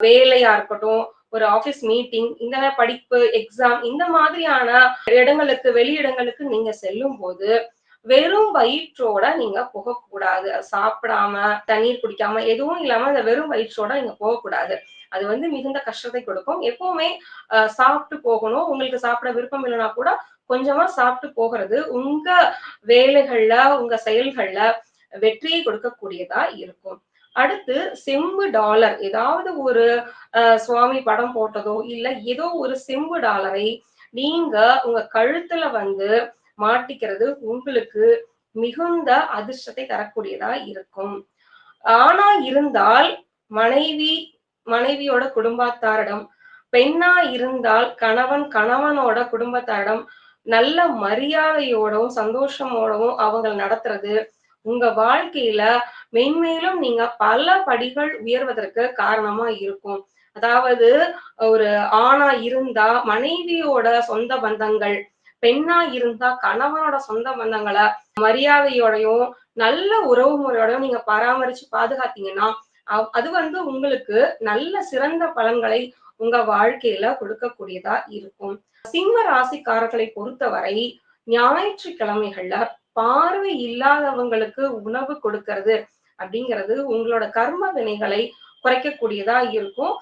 வேலையா இருக்கட்டும், ஒரு ஆபீஸ் மீட்டிங், இந்த படிப்பு, எக்ஸாம் இந்த மாதிரியான இடங்களுக்கு, வெளியிடங்களுக்கு நீங்க செல்லும்போது, வெறும் வயிற்றோட நீங்க போகக்கூடாது. சாப்பிடாம, தண்ணீர் குடிக்காம, எதுவும் இல்லாம அந்த வெறும் வயிற்றோட நீங்க போகக்கூடாது. அது மிகுந்த கஷ்டத்தை கொடுக்கும். எப்பவுமே சாப்பிட்டு போகணும். உங்களுக்கு சாப்பிட விருப்பம் இல்லைன்னா கூட, கொஞ்சமா சாப்பிட்டு போகிறது உங்க வேலைகள்ல, உங்க செயல்கள்ல வெற்றியை கொடுக்கக்கூடியதா இருக்கும். அடுத்து செம்பு டாலர் ஏதாவது ஒரு சுவாமி படம் போட்டதோ, இல்ல ஏதோ ஒரு செம்பு டாலரை நீங்க உங்க கழுத்துல மாட்டிக்கிறது உங்களுக்கு மிகுந்த அதிர்ஷ்டத்தை தரக்கூடியதா இருக்கும். ஆணா இருந்தால் மனைவி மனைவியோட குடும்பத்தாரிடம், பெண்ணா இருந்தால் கணவன் கணவனோட குடும்பத்தாரிடம் நல்ல மரியாதையோடவும், சந்தோஷமோடவும் அவங்கள நடத்துறது, உங்க வாழ்க்கையில மென்மேலும் நீங்க பல படிகள் உயர்வதற்கு காரணமா இருக்கும். அதாவது ஒரு ஆணா இருந்தா மனைவியோட சொந்த பந்தங்கள், பெண்ணா இருந்தா கணவனோட சொந்த பந்தங்கள மரியாதையோடையும், நல்ல உறவு முறையோடையும் நீங்க பராமரிச்சு பாதுகாத்தீங்கன்னா, அது உங்களுக்கு நல்ல சிறந்த பலன்களை உங்க வாழ்க்கையில கொடுக்கக்கூடியதா இருக்கும். சிம்ம ராசிக்காரர்களை பொறுத்தவரை ஞாயிற்றுக்கிழமைகள்ல பார்வை இல்லாதவங்களுக்கு உணவு கொடுக்கிறது அப்படிங்கிறது உங்களோட கர்ம வினைகளை குறைக்கக்கூடியதா இருக்கும்.